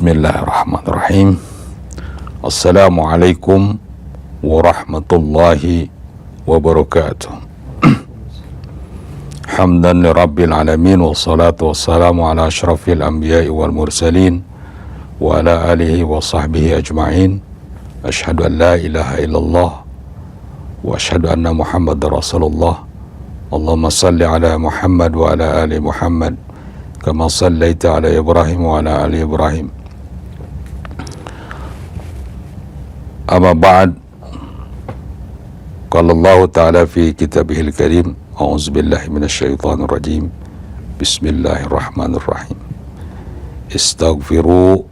Bismillahirrahmanirrahim. Assalamualaikum warahmatullahi wabarakatuh. Hamdan li rabbil alamin, wassalatu wassalamu ala asyrafil anbiya'i wal mursalin wa ala alihi wa sahbihi ajma'in. Asyhadu an la ilaha illallah wa asyhadu anna Muhammadar Rasulullah. Allahumma salli ala Muhammad wa ala ali Muhammad kama sallaita ala Ibrahim wa ala ali Ibrahim. Amma ba'd. Qala Allah Ta'ala fi kitabihil karim, a'udzu billahi minasyaitonir rajim. Bismillahirrahmanirrahim. Istaghfiru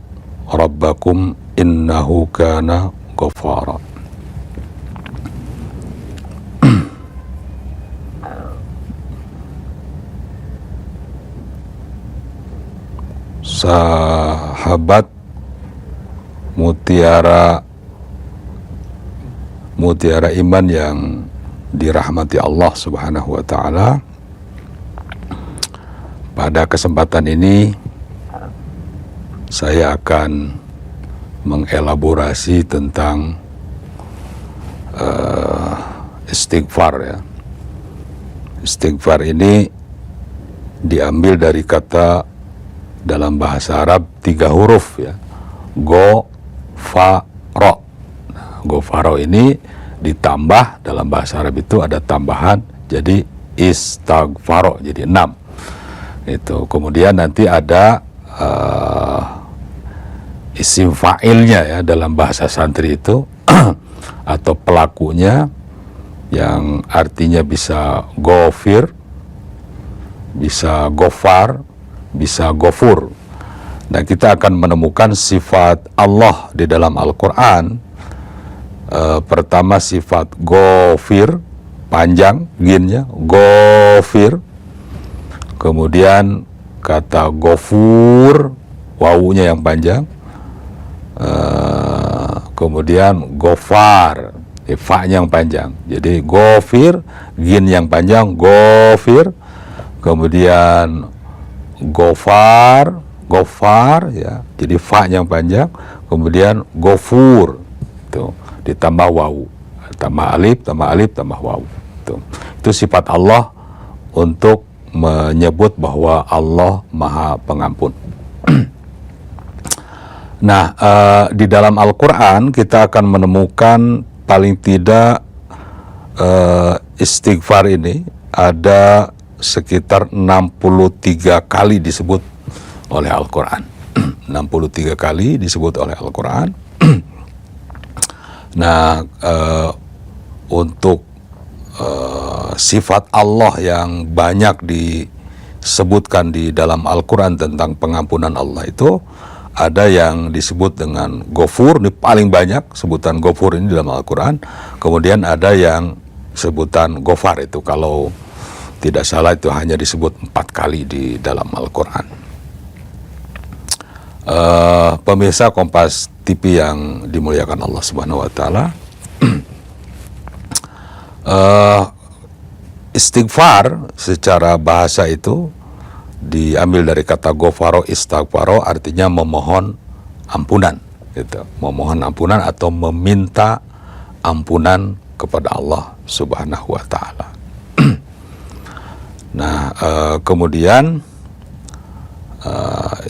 rabbakum innahu kana ghaffara. Sahabat mutiara iman yang dirahmati Allah Subhanahu wa taala, pada kesempatan ini saya akan mengelaborasi tentang istighfar ya. Istighfar ini diambil dari kata dalam bahasa Arab 3 huruf ya, go, fa, ro. Nah, go, fa, ro ini ditambah, dalam bahasa Arab itu ada tambahan jadi istaghfaro, jadi 6 itu. Kemudian nanti ada isim fa'ilnya ya, dalam bahasa santri itu atau pelakunya, yang artinya bisa gofir, bisa gofar, bisa gofur. Nah, kita akan menemukan sifat Allah di dalam Al-Quran. Pertama sifat gofir, panjang ginnya, gofir. Kemudian kata gofur, wawunya yang panjang. Kemudian gofar, fa-nya yang panjang. Jadi gofir, gin yang panjang, gofir. Kemudian gofar ya, jadi fa yang panjang, kemudian gofur itu ditambah wawu, tambah alif, tambah wawu. Itu sifat Allah untuk menyebut bahwa Allah Maha Pengampun. Nah, di dalam Al-Quran kita akan menemukan paling tidak istighfar ini ada sekitar 63 kali disebut oleh Al-Quran. 63 kali disebut oleh Al-Quran. Nah, untuk sifat Allah yang banyak disebutkan di dalam Al-Quran tentang pengampunan Allah itu, ada yang disebut dengan Ghafur, ini paling banyak sebutan Ghafur ini dalam Al-Quran. Kemudian ada yang sebutan Ghafar, itu kalau tidak salah itu hanya disebut 4 kali di dalam Al-Quran. Pemirsa Kompas TV yang dimuliakan Allah Subhanahu wa taala, istighfar secara bahasa itu diambil dari kata gofaro, istaghfaro, artinya memohon ampunan gitu. Memohon ampunan atau meminta ampunan kepada Allah Subhanahu wa taala. Nah, kemudian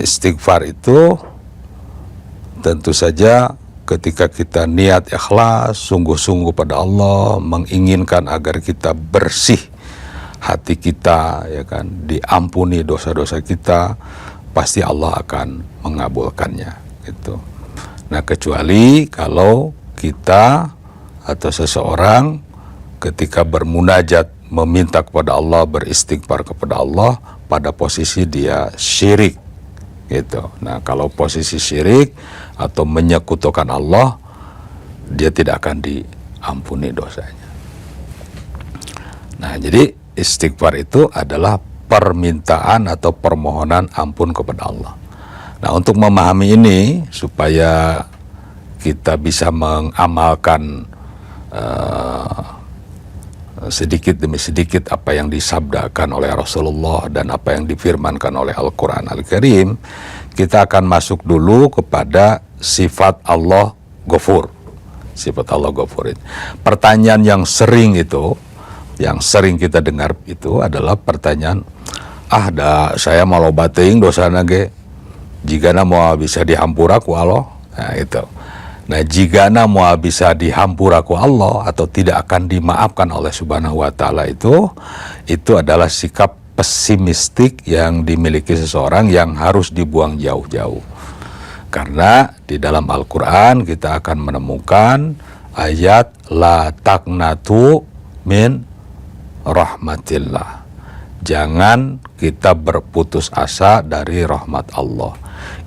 istighfar itu tentu saja ketika kita niat ikhlas, sungguh-sungguh pada Allah, menginginkan agar kita bersih hati kita, ya kan, diampuni dosa-dosa kita, pasti Allah akan mengabulkannya gitu. Nah, kecuali kalau kita atau seseorang ketika bermunajat, meminta kepada Allah, beristighfar kepada Allah pada posisi dia syirik gitu. Nah, kalau posisi syirik atau menyekutukan Allah, dia tidak akan diampuni dosanya. Nah, jadi istighfar itu adalah permintaan atau permohonan ampun kepada Allah. Nah, untuk memahami ini supaya kita bisa mengamalkan sedikit demi sedikit apa yang disabdakan oleh Rasulullah dan apa yang difirmankan oleh Al-Quran Al-Karim, kita akan masuk dulu kepada sifat Allah Ghafur. Sifat Allah Ghafur. Pertanyaan yang sering kita dengar itu adalah pertanyaan, saya mau bateing dosa nage, jika mau bisa dihampura ku Allah. Nah itu. Nah jika mau bisa dihampura ku Allah atau tidak akan dimaafkan oleh Subhanahu wa Ta'ala, itu adalah sikap pesimistik yang dimiliki seseorang yang harus dibuang jauh-jauh. Karena di dalam Al-Quran kita akan menemukan ayat la taqnatu min rahmatillah. Jangan kita berputus asa dari rahmat Allah.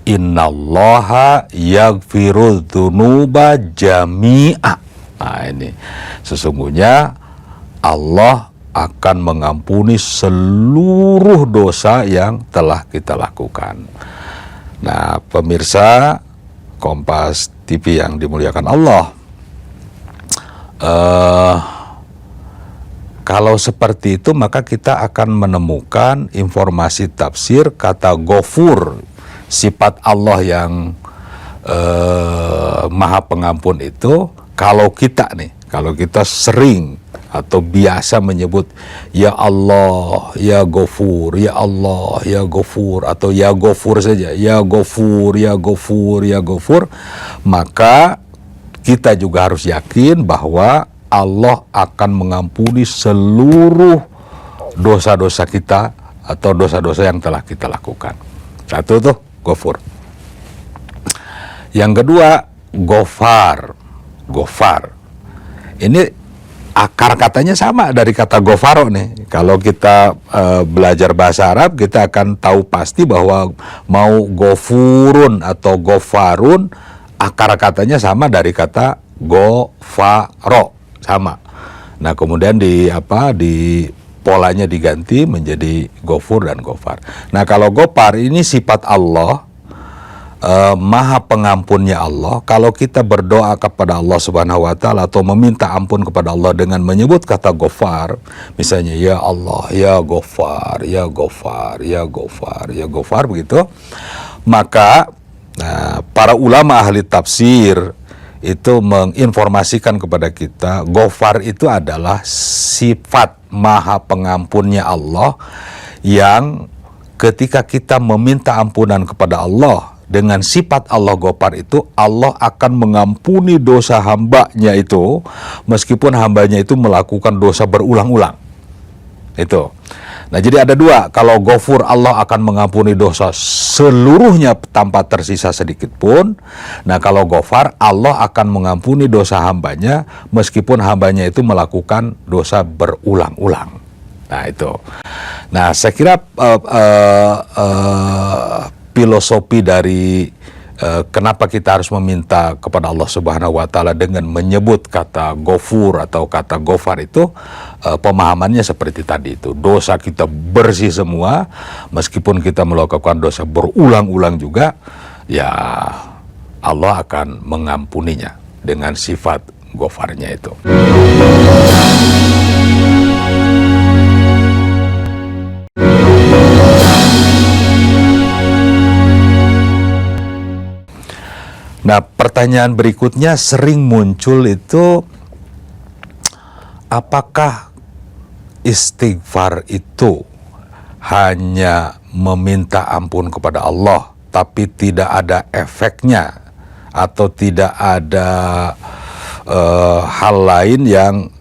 Innallaha yaghfiru dzunuba jami'a. Nah ini, sesungguhnya Allah akan mengampuni seluruh dosa yang telah kita lakukan. Nah, pemirsa Kompas TV yang dimuliakan Allah, kalau seperti itu maka kita akan menemukan informasi tafsir kata Ghafur, sifat Allah yang Maha Pengampun itu. Kalau kita sering atau biasa menyebut ya Allah, ya Ghafur, ya Allah, ya Ghafur, atau ya Ghafur saja, ya Ghafur, ya Ghafur, ya Ghafur, maka kita juga harus yakin bahwa Allah akan mengampuni seluruh dosa-dosa kita atau dosa-dosa yang telah kita lakukan. Satu tuh Ghafur. Yang kedua Ghafar. Ini akar katanya sama dari kata Ghafaro nih. Kalau kita belajar bahasa Arab, kita akan tahu pasti bahwa mau Ghafurun atau Ghafarun, akar katanya sama dari kata Ghafaro, sama. Nah, kemudian di polanya diganti menjadi Ghafur dan Ghafar. Nah, kalau Ghafar ini sifat Allah, Maha Pengampunnya Allah. Kalau kita berdoa kepada Allah Subhanahu wa Ta'ala atau meminta ampun kepada Allah dengan menyebut kata Ghafar, misalnya ya Allah, ya Ghafar, ya Ghafar, ya Ghafar, ya Ghafar, begitu, maka para ulama ahli tafsir itu menginformasikan kepada kita, Ghafar itu adalah sifat Maha Pengampunnya Allah yang ketika kita meminta ampunan kepada Allah dengan sifat Allah Ghafar itu, Allah akan mengampuni dosa hambanya itu meskipun hambanya itu melakukan dosa berulang-ulang. Itu. Nah, jadi ada dua. Kalau Ghafur, Allah akan mengampuni dosa seluruhnya tanpa tersisa sedikit pun. Nah, kalau Ghafar, Allah akan mengampuni dosa hambanya meskipun hambanya itu melakukan dosa berulang-ulang. Nah, itu. Nah, saya kira filosofi dari kenapa kita harus meminta kepada Allah Subhanahu wa Ta'ala dengan menyebut kata Ghafur atau kata Ghafar itu, pemahamannya seperti tadi itu. Dosa kita bersih semua, meskipun kita melakukan dosa berulang-ulang juga, ya Allah akan mengampuninya dengan sifat Ghafarnya itu. Nah, pertanyaan berikutnya sering muncul itu, apakah istighfar itu hanya meminta ampun kepada Allah tapi tidak ada efeknya, atau tidak ada hal lain yang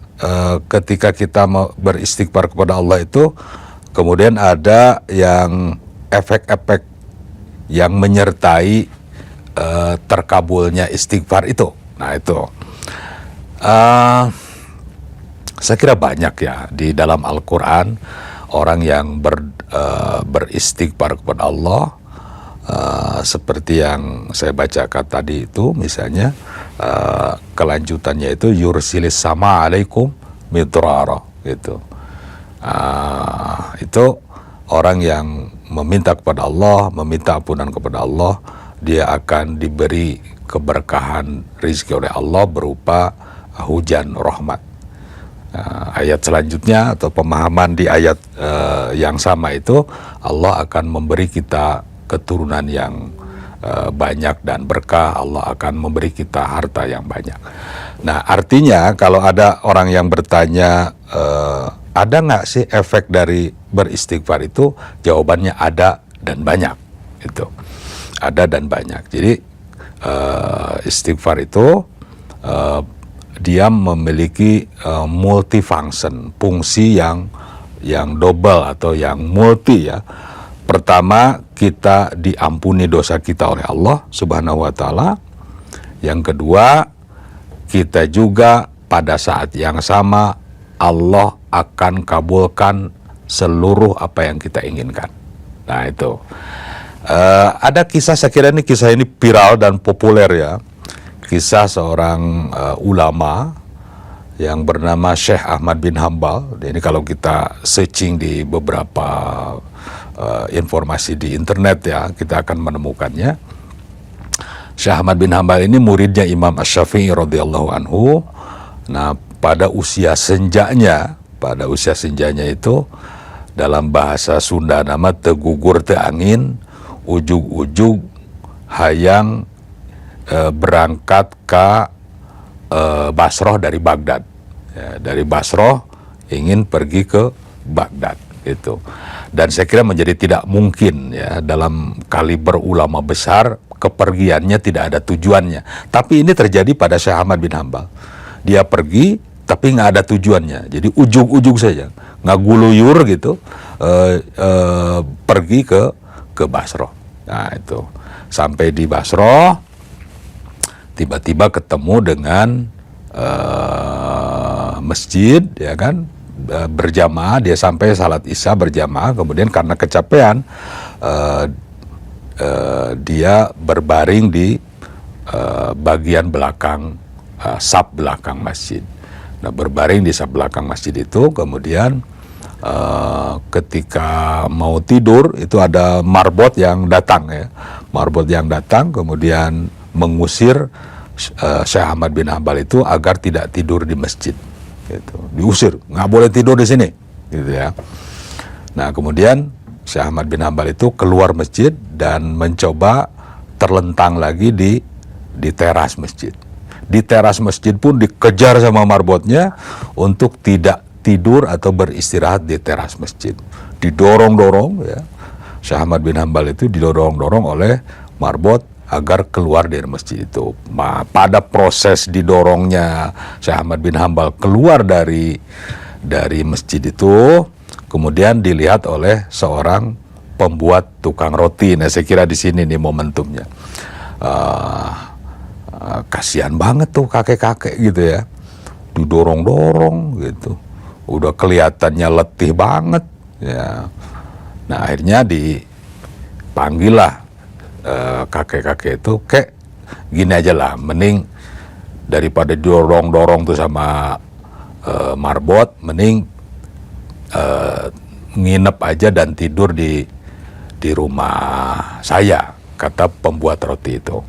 ketika kita beristighfar kepada Allah itu kemudian ada yang efek-efek yang menyertai terkabulnya istighfar itu. Nah, itu saya kira banyak ya di dalam Al-Quran orang yang beristighfar kepada Allah, seperti yang saya bacakan tadi itu, misalnya kelanjutannya itu yursilis sama alaikum midrara gitu. Itu orang yang meminta kepada Allah, meminta ampunan kepada Allah, dia akan diberi keberkahan rizki oleh Allah berupa hujan rahmat. Ayat selanjutnya atau pemahaman di ayat yang sama itu, Allah akan memberi kita keturunan yang banyak dan berkah, Allah akan memberi kita harta yang banyak. Nah, artinya kalau ada orang yang bertanya, ada nggak sih efek dari beristighfar itu? Jawabannya ada dan banyak. Itu ada dan banyak. Jadi istighfar itu dia memiliki multifunction, fungsi yang double atau yang multi ya. Pertama, kita diampuni dosa kita oleh Allah Subhanahu wa taala. Yang kedua, kita juga pada saat yang sama Allah akan kabulkan seluruh apa yang kita inginkan. Nah, itu. Ada kisah, saya kira kisah ini viral dan populer ya. Kisah seorang ulama yang bernama Syekh Ahmad bin Hambal. Ini kalau kita searching di beberapa informasi di internet ya, kita akan menemukannya. Syekh Ahmad bin Hambal ini muridnya Imam Asy-Syafi'i radhiyallahu anhu. Nah, pada usia senjanya itu dalam bahasa Sunda nama tegugur teu angin, ujug-ujug hayang berangkat ke Basroh dari Baghdad. Ya, dari Basroh ingin pergi ke Baghdad itu. Dan saya kira menjadi tidak mungkin ya dalam kaliber ulama besar kepergiannya tidak ada tujuannya. Tapi ini terjadi pada Syekh Ahmad bin Hambal. Dia pergi tapi nggak ada tujuannya. Jadi ujug-ujug saja, ngaguluyur gitu, pergi ke Basroh. Nah, itu sampai di Basroh tiba-tiba ketemu dengan masjid ya kan, berjamaah. Dia sampai salat isya berjamaah, kemudian karena kecapean dia berbaring di bagian belakang saf belakang masjid. Nah, berbaring di saf belakang masjid itu, kemudian ketika mau tidur itu ada marbot yang datang ya, kemudian mengusir Syekh Ahmad bin Hambal itu agar tidak tidur di masjid. Gitu. Diusir, nggak boleh tidur di sini, gitu ya. Nah, kemudian Syekh Ahmad bin Hambal itu keluar masjid dan mencoba terlentang lagi di teras masjid. Di teras masjid pun dikejar sama marbotnya untuk tidak tidur atau beristirahat di teras masjid. Didorong-dorong ya. Syekh Ahmad bin Hambal itu didorong-dorong oleh marbot agar keluar dari masjid itu. Pada proses didorongnya Syekh Ahmad bin Hambal keluar dari masjid itu, kemudian dilihat oleh seorang pembuat tukang roti. Nah, saya kira di sini nih momentumnya. Kasihan banget tuh kakek-kakek gitu ya, didorong-dorong gitu, udah kelihatannya letih banget ya. Nah, akhirnya dipanggil lah kakek-kakek itu, kek gini aja lah, mending daripada dorong-dorong tuh sama marbot, mending nginep aja dan tidur di rumah saya, kata pembuat roti itu.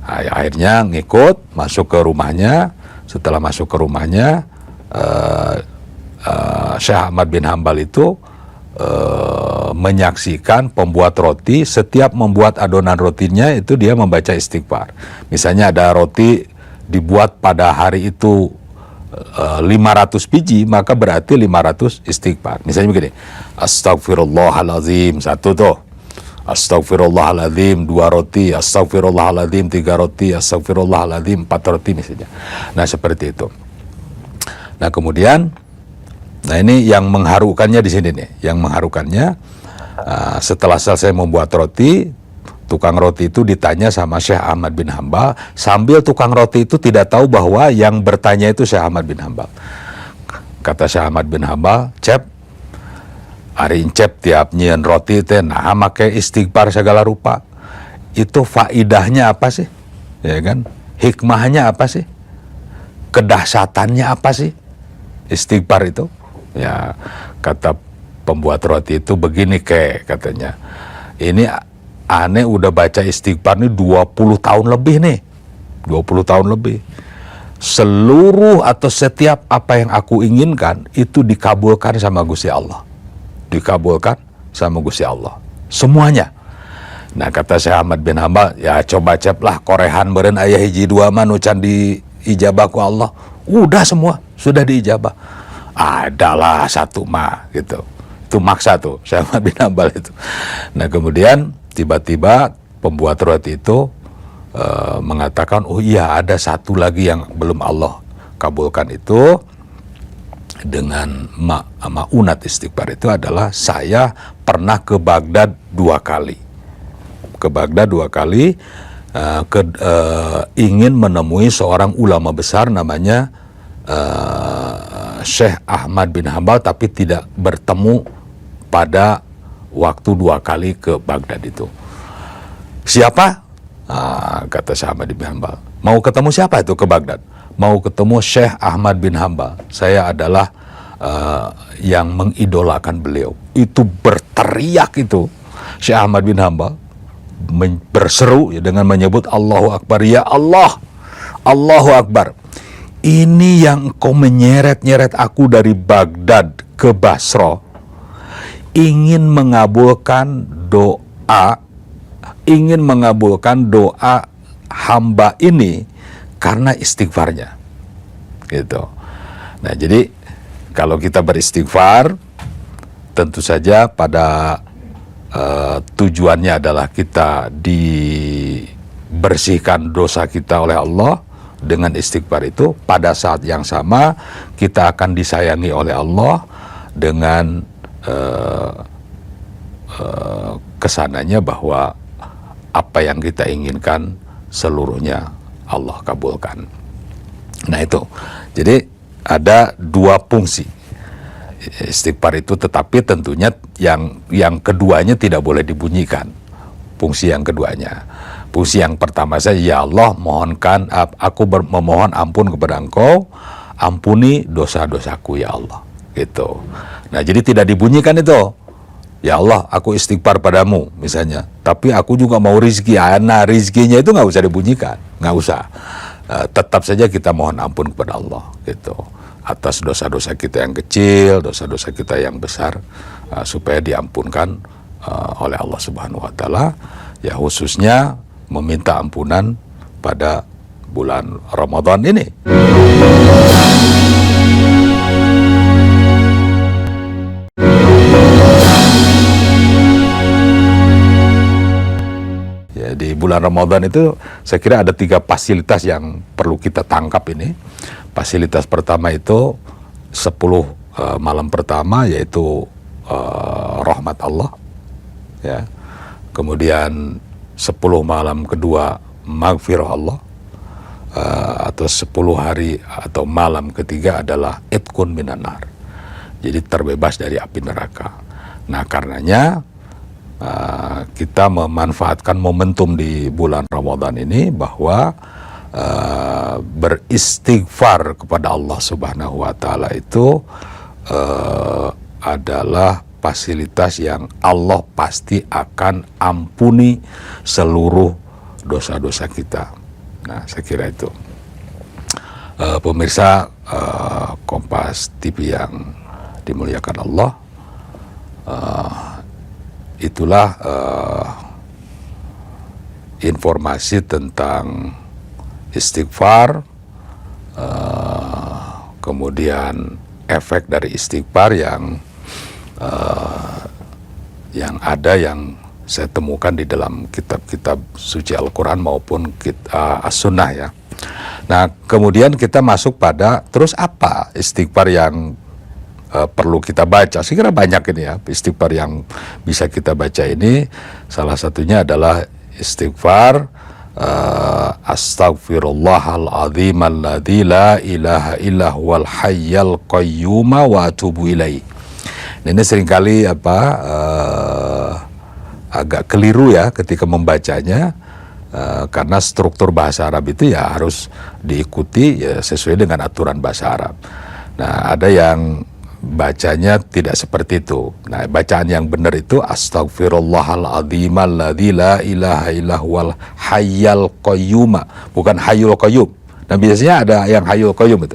Akhirnya ngikut masuk ke rumahnya. Setelah masuk ke rumahnya, Syekh Ahmad bin Hambal itu menyaksikan pembuat roti, setiap membuat adonan rotinya itu dia membaca istighfar. Misalnya ada roti dibuat pada hari itu 500 biji, maka berarti 500 istighfar. Misalnya begini, Astagfirullahaladzim, satu tuh. Astagfirullahaladzim, 2 roti. Astagfirullahaladzim, 3 roti. Astagfirullahaladzim, 4 roti misalnya. Nah, seperti itu. Nah, kemudian, nah ini yang mengharukannya di sini nih. Yang mengharukannya, setelah selesai membuat roti, tukang roti itu ditanya sama Syekh Ahmad bin Hambal, sambil tukang roti itu tidak tahu bahwa yang bertanya itu Syekh Ahmad bin Hambal. Kata Syekh Ahmad bin Hambal, Cep, ari Cep tiap nyieun roti teh nah make istighfar segala rupa. Itu faidahnya apa sih? Ya kan? Hikmahnya apa sih? Kedahsyatannya apa sih? Istighfar itu? Ya, kata pembuat roti itu begini katanya. Ini aneh udah baca istighfar ini 20 tahun lebih nih. 20 tahun lebih. Seluruh atau setiap apa yang aku inginkan itu dikabulkan sama Gusti Allah. Dikabulkan sama Gusti Allah. Semuanya. Nah kata Syekh Ahmad bin Hambal, ya coba ceplah korehan beren ayah hiji dua manu can di ijabah ku Allah. Udah semua sudah diijabah. Adalah satu mah gitu. Itu maksa tuh Syekh Ahmad bin Hambal itu. Nah kemudian tiba-tiba pembuat roti itu mengatakan, oh iya ada satu lagi yang belum Allah kabulkan itu dengan maunat istighfar itu adalah saya pernah ke Baghdad 2 kali. Ke Baghdad 2 kali ingin menemui seorang ulama besar namanya Syekh Ahmad bin Hambal, tapi tidak bertemu pada waktu 2 kali ke Baghdad itu. Siapa? Kata Syekh Ahmad bin Hambal. Mau ketemu siapa itu ke Baghdad? Mau ketemu Syekh Ahmad bin Hambal. Saya adalah yang mengidolakan beliau. Itu berteriak itu Syekh Ahmad bin Hambal berseru ya, dengan menyebut Allahu Akbar, ya Allah, Allahu Akbar. Ini yang engkau menyeret-nyeret aku dari Baghdad ke Basra, ingin mengabulkan doa hamba ini karena istighfarnya, gitu. Nah jadi kalau kita beristighfar, tentu saja pada tujuannya adalah kita dibersihkan dosa kita oleh Allah. Dengan istighfar itu pada saat yang sama kita akan disayangi oleh Allah dengan kesananya bahwa apa yang kita inginkan seluruhnya Allah kabulkan. Nah itu, jadi ada 2 fungsi istighfar itu, tetapi tentunya yang keduanya tidak boleh dibunyikan. Fungsi yang keduanya, fungsi yang pertama saja, ya Allah, mohonkan aku memohon ampun kepada Engkau, ampuni dosa-dosaku ya Allah, gitu. Nah jadi tidak dibunyikan itu, ya Allah aku istighfar padamu misalnya, tapi aku juga mau rizki. Nah rizkinya itu nggak usah dibunyikan, nggak usah. Tetap saja kita mohon ampun kepada Allah, gitu, atas dosa-dosa kita yang kecil, dosa-dosa kita yang besar, supaya diampunkan oleh Allah Subhanahu wa Ta'ala, ya khususnya meminta ampunan pada bulan Ramadan ini. Ya, di bulan Ramadan itu saya kira ada 3 fasilitas yang perlu kita tangkap ini. Fasilitas pertama itu 10 malam pertama, yaitu rahmat Allah, ya. Kemudian 10 malam kedua maghfirah Allah, atau 10 hari atau malam ketiga adalah itqun minan nar, jadi terbebas dari api neraka. Nah karenanya kita memanfaatkan momentum di bulan Ramadan ini bahwa beristighfar kepada Allah Subhanahu wa Ta'ala itu adalah fasilitas yang Allah pasti akan ampuni seluruh dosa-dosa kita. Nah saya kira itu, pemirsa Kompas TV yang dimuliakan Allah, itulah informasi tentang istighfar, kemudian efek dari istighfar yang ada, yang saya temukan di dalam kitab-kitab suci Al-Quran maupun As-Sunnah ya. Nah kemudian kita masuk pada terus apa istighfar yang perlu kita baca. Saya kira banyak ini ya istighfar yang bisa kita baca ini. Salah satunya adalah istighfar Astaghfirullahaladzim alladzi la ilaha illa huwal hayyal qayyum wa atubu ilaih. Ini seringkali agak keliru ya ketika membacanya, karena struktur bahasa Arab itu ya harus diikuti ya sesuai dengan aturan bahasa Arab. Nah ada yang bacanya tidak seperti itu. Nah bacaan yang benar itu Astaghfirullahaladzim alladzi la ilaha illa huwal hayyal qayyum, bukan hayyul qayyum. Nah biasanya ada yang hayyul qayyum itu.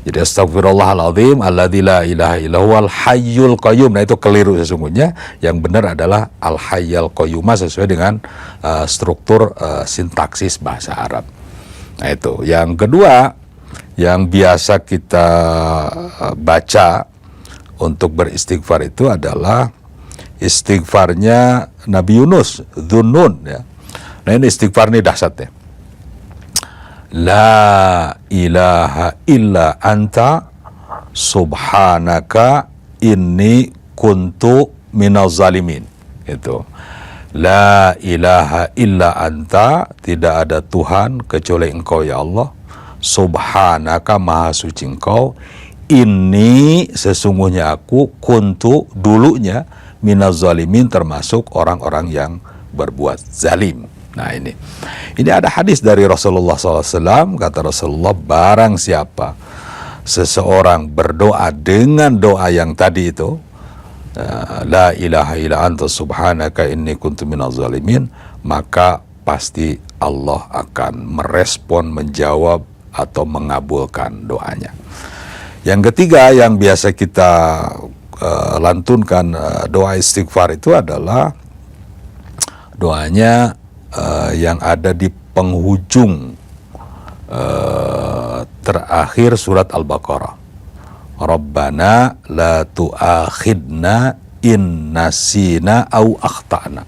Jadi astagfirullahaladzim alladzi la ilaha illallah hayyul qayyum. Nah itu keliru sesungguhnya. Yang benar adalah al hayyul qayyum sesuai dengan struktur sintaksis bahasa Arab. Nah itu. Yang kedua yang biasa kita baca untuk beristighfar itu adalah istighfarnya Nabi Yunus, Dhunnun ya. Nah ini istighfar ini dahsyatnya. La ilaha illa anta subhanaka inni kuntu minaz zalimin. Itu. La ilaha illa anta, tidak ada Tuhan kecuali Engkau ya Allah. Subhanaka, maha suci Engkau. Inni, sesungguhnya aku, kuntu, dulunya, minaz zalimin, termasuk orang-orang yang berbuat zalim. Nah ini ada hadis dari Rasulullah SAW, kata Rasulullah, barang siapa seseorang berdoa dengan doa yang tadi itu, la ilaha illa anta subhanaka inni kuntu minaz zalimin, maka pasti Allah akan merespon, menjawab atau mengabulkan doanya. Yang ketiga yang biasa kita lantunkan doa istighfar itu adalah doanya yang ada di penghujung terakhir surat Al-Baqarah. Rabbana la tu'akhidna in nasina au akhtana.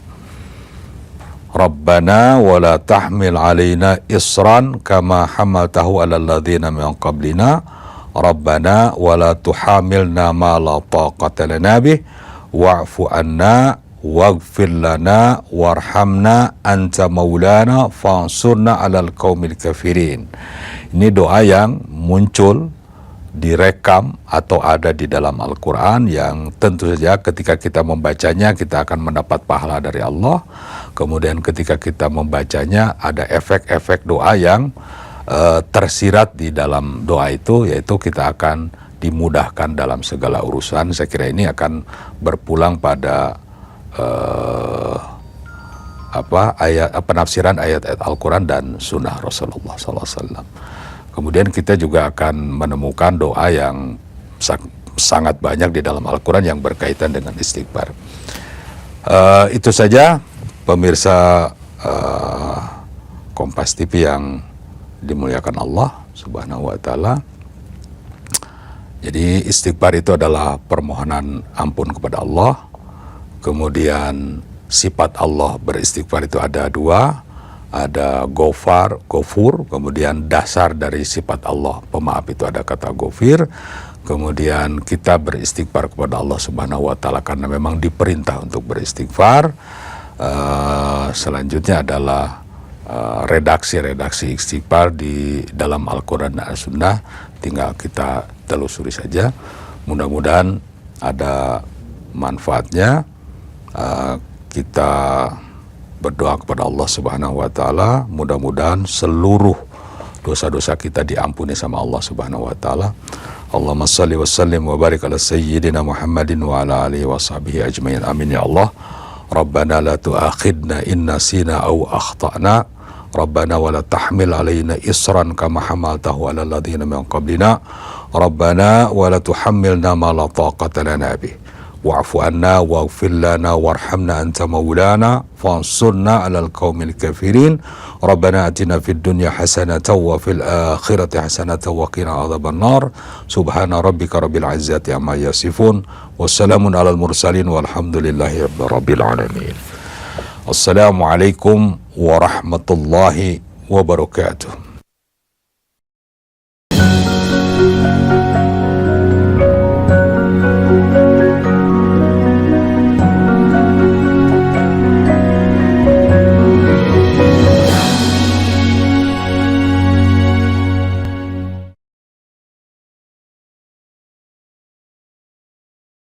Rabbana wa la tahmil alaina isran kama hamaltahu ala alladhina min qablina. Rabbana wa la tuhamilna ma la taqata lana bih wa'fu anna waghfir lana warhamna anta maulana fansurna alal qaumil kafirin. Ini doa yang muncul, direkam atau ada di dalam Al-Quran yang tentu saja ketika kita membacanya kita akan mendapat pahala dari Allah. Kemudian ketika kita membacanya ada efek-efek doa yang tersirat di dalam doa itu, yaitu kita akan dimudahkan dalam segala urusan. Saya kira ini akan berpulang pada penafsiran ayat-ayat Al-Quran dan Sunnah Rasulullah SAW. Kemudian kita juga akan menemukan doa yang sangat banyak di dalam Al-Quran yang berkaitan dengan istighfar. Itu saja pemirsa Kompas TV yang dimuliakan Allah Subhanahu wa Ta'ala. Jadi istighfar itu adalah permohonan ampun kepada Allah. Kemudian sifat Allah beristighfar itu ada dua, ada Ghafar, Ghafur, kemudian dasar dari sifat Allah pemaaf itu ada kata Ghafir. Kemudian kita beristighfar kepada Allah Subhanahu wa Ta'ala karena memang diperintah untuk beristighfar. Selanjutnya adalah redaksi-redaksi istighfar di dalam Al-Quran dan As-Sunnah, tinggal kita telusuri saja. Mudah-mudahan ada manfaatnya. Kita berdoa kepada Allah Subhanahu wa Ta'ala, mudah-mudahan seluruh dosa-dosa kita diampuni sama Allah Subhanahu wa Ta'ala. Allahumma salli wa sallim wa barik ala sayyidina Muhammadin wa ala alihi wa sahbihi ajmain. Amin ya Allah. Rabbana la tu'akhidna in nasina aw akhtana. Rabbana wa la tahmil alaina isran kama hamaltahu ala alladhina min qablina. Rabbana wa la tuhammilna ma la taqata lana bih. Wa'fu anna waghfir lana warhamna anta maulana fansurna 'alal qaumil kafirin. Rabbana atina fid dunya hasanatan wa fil akhirati hasanatan wa qina adzaban nar. Subhana rabbika rabbil izzati amma yasifun. Wassalamun 'alal mursalin walhamdulillahi rabbil alamin. Assalamualaikum warahmatullahi wabarakatuh.